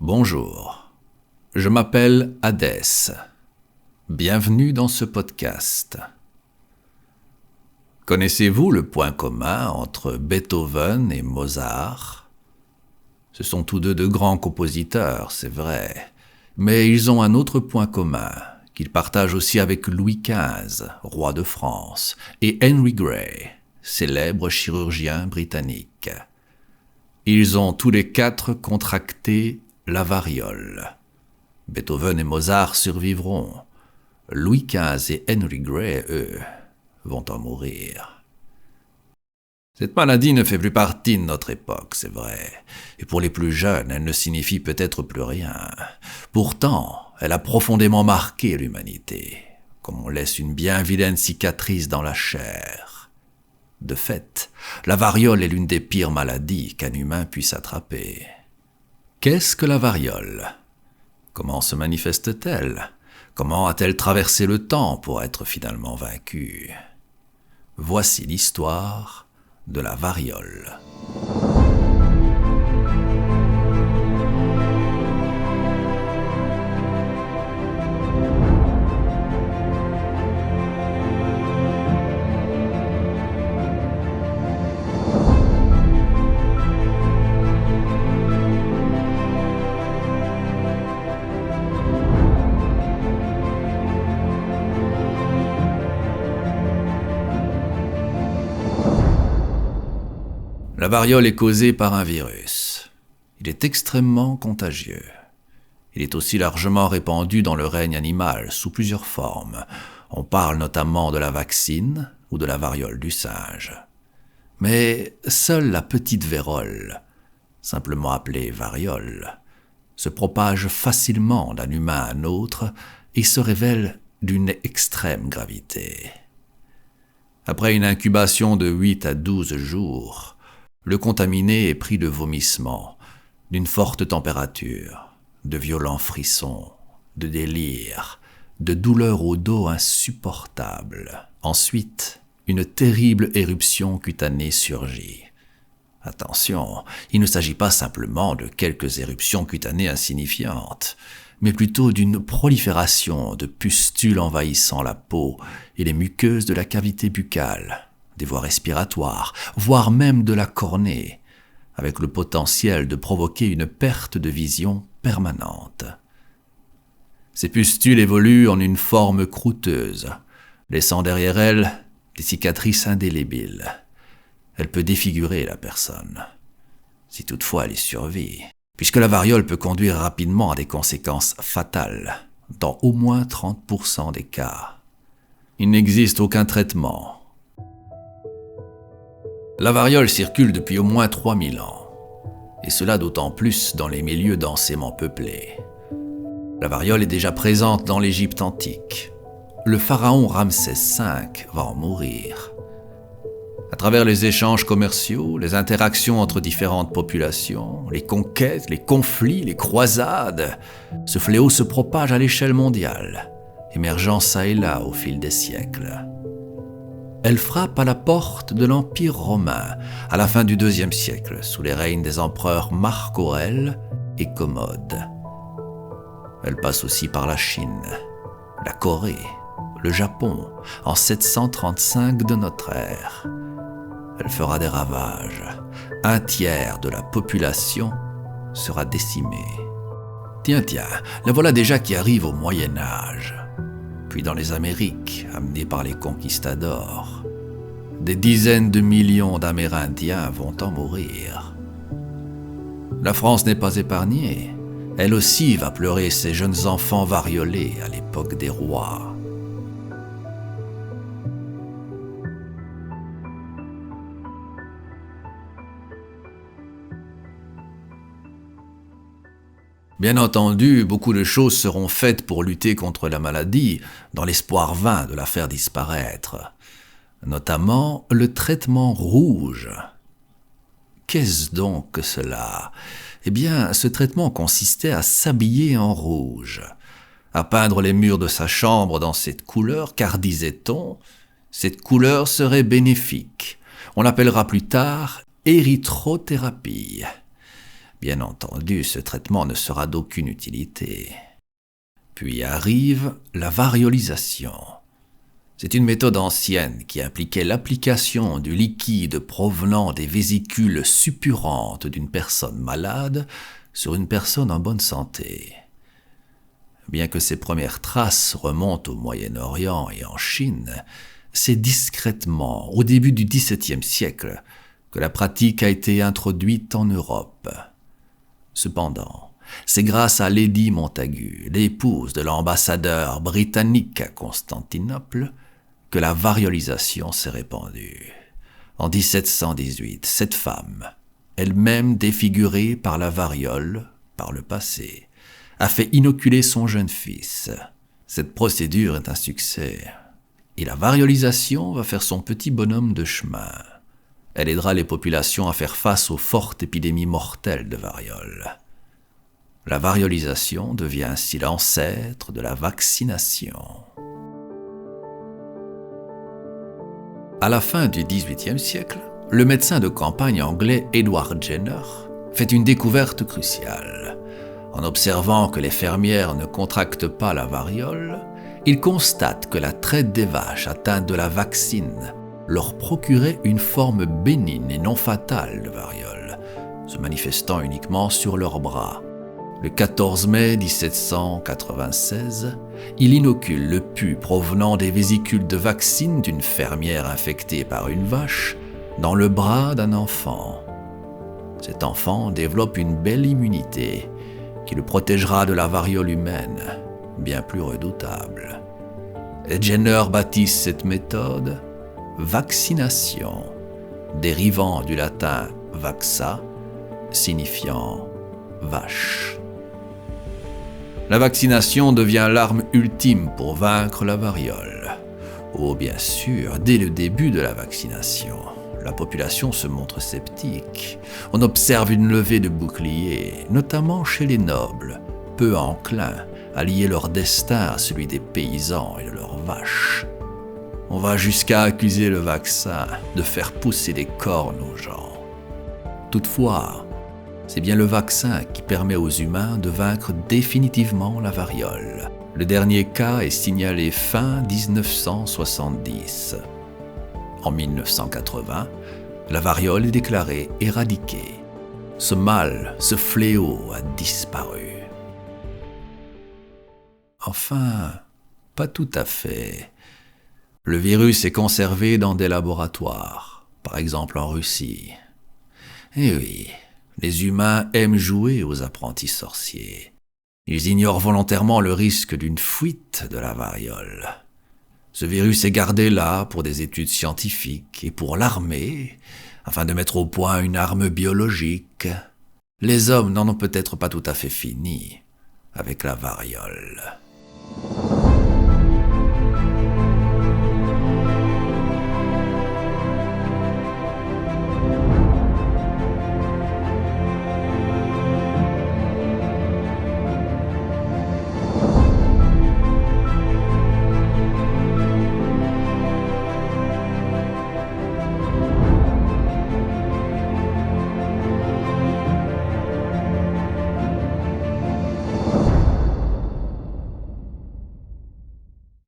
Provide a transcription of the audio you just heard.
Bonjour, je m'appelle Hadès. Bienvenue dans ce podcast. Connaissez-vous le point commun entre Beethoven et Mozart ? Ce sont tous deux de grands compositeurs, c'est vrai, mais ils ont un autre point commun qu'ils partagent aussi avec Louis XV, roi de France, et Henry Gray, célèbre chirurgien britannique. Ils ont tous les quatre contracté la variole. Beethoven et Mozart survivront. Louis XV et Henry Gray, eux, vont en mourir. Cette maladie ne fait plus partie de notre époque, c'est vrai, et pour les plus jeunes, elle ne signifie peut-être plus rien. Pourtant, elle a profondément marqué l'humanité, comme on laisse une bien vilaine cicatrice dans la chair. De fait, la variole est l'une des pires maladies qu'un humain puisse attraper. Qu'est-ce que la variole ? Comment se manifeste-t-elle ? Comment a-t-elle traversé le temps pour être finalement vaincue ? Voici l'histoire de la variole. La variole est causée par un virus. Il est extrêmement contagieux. Il est aussi largement répandu dans le règne animal sous plusieurs formes. On parle notamment de la vaccine ou de la variole du singe. Mais seule la petite vérole, simplement appelée variole, se propage facilement d'un humain à un autre et se révèle d'une extrême gravité. Après une incubation de 8 à 12 jours, le contaminé est pris de vomissements, d'une forte température, de violents frissons, de délire, de douleurs au dos insupportables. Ensuite, une terrible éruption cutanée surgit. Attention, il ne s'agit pas simplement de quelques éruptions cutanées insignifiantes, mais plutôt d'une prolifération de pustules envahissant la peau et les muqueuses de la cavité buccale, des voies respiratoires, voire même de la cornée, avec le potentiel de provoquer une perte de vision permanente. Ces pustules évoluent en une forme croûteuse, laissant derrière elles des cicatrices indélébiles. Elle peut défigurer la personne, si toutefois elle y survit, puisque la variole peut conduire rapidement à des conséquences fatales, dans au moins 30% des cas. Il n'existe aucun traitement. La variole circule depuis au moins 3000 ans, et cela d'autant plus dans les milieux densément peuplés. La variole est déjà présente dans l'Égypte antique. Le pharaon Ramsès V va en mourir. À travers les échanges commerciaux, les interactions entre différentes populations, les conquêtes, les conflits, les croisades, ce fléau se propage à l'échelle mondiale, émergeant çà et là au fil des siècles. Elle frappe à la porte de l'Empire romain à la fin du IIe siècle, sous les règnes des empereurs Marc Aurèle et Commode. Elle passe aussi par la Chine, la Corée, le Japon, en 735 de notre ère. Elle fera des ravages. Un tiers de la population sera décimée. Tiens, la voilà déjà qui arrive au Moyen Âge. Puis dans les Amériques, amenées par les conquistadors, des dizaines de millions d'Amérindiens vont en mourir. La France n'est pas épargnée. Elle aussi va pleurer ses jeunes enfants variolés à l'époque des rois. Bien entendu, beaucoup de choses seront faites pour lutter contre la maladie, dans l'espoir vain de la faire disparaître. Notamment le traitement rouge. Qu'est-ce donc que cela ? Eh bien, ce traitement consistait à s'habiller en rouge, à peindre les murs de sa chambre dans cette couleur, car, disait-on, cette couleur serait bénéfique. On l'appellera plus tard érythrothérapie. Bien entendu, ce traitement ne sera d'aucune utilité. Puis arrive la variolisation. C'est une méthode ancienne qui impliquait l'application du liquide provenant des vésicules suppurantes d'une personne malade sur une personne en bonne santé. Bien que ses premières traces remontent au Moyen-Orient et en Chine, c'est discrètement, au début du XVIIe siècle, que la pratique a été introduite en Europe. Cependant, c'est grâce à Lady Montagu, l'épouse de l'ambassadeur britannique à Constantinople, que la variolisation s'est répandue. En 1718, cette femme, elle-même défigurée par la variole par le passé, a fait inoculer son jeune fils. Cette procédure est un succès, et la variolisation va faire son petit bonhomme de chemin. Elle aidera les populations à faire face aux fortes épidémies mortelles de variole. La variolisation devient ainsi l'ancêtre de la vaccination. À la fin du XVIIIe siècle, le médecin de campagne anglais Edward Jenner fait une découverte cruciale. En observant que les fermières ne contractent pas la variole, il constate que la traite des vaches atteintes de la vaccine leur procurait une forme bénigne et non fatale de variole, se manifestant uniquement sur leurs bras. Le 14 mai 1796, il inocule le pus provenant des vésicules de vaccine d'une fermière infectée par une vache dans le bras d'un enfant. Cet enfant développe une belle immunité qui le protégera de la variole humaine, bien plus redoutable. Et Jenner baptise cette méthode vaccination, dérivant du latin vaxa, signifiant vache. La vaccination devient l'arme ultime pour vaincre la variole. Oh, bien sûr, dès le début de la vaccination, la population se montre sceptique. On observe une levée de boucliers, notamment chez les nobles, peu enclins à lier leur destin à celui des paysans et de leurs vaches. On va jusqu'à accuser le vaccin de faire pousser des cornes aux gens. Toutefois, c'est bien le vaccin qui permet aux humains de vaincre définitivement la variole. Le dernier cas est signalé fin 1970. En 1980, la variole est déclarée éradiquée. Ce mal, ce fléau a disparu. Enfin, pas tout à fait. Le virus est conservé dans des laboratoires, par exemple en Russie. Eh oui, les humains aiment jouer aux apprentis sorciers. Ils ignorent volontairement le risque d'une fuite de la variole. Ce virus est gardé là pour des études scientifiques et pour l'armée, afin de mettre au point une arme biologique. Les hommes n'en ont peut-être pas tout à fait fini avec la variole.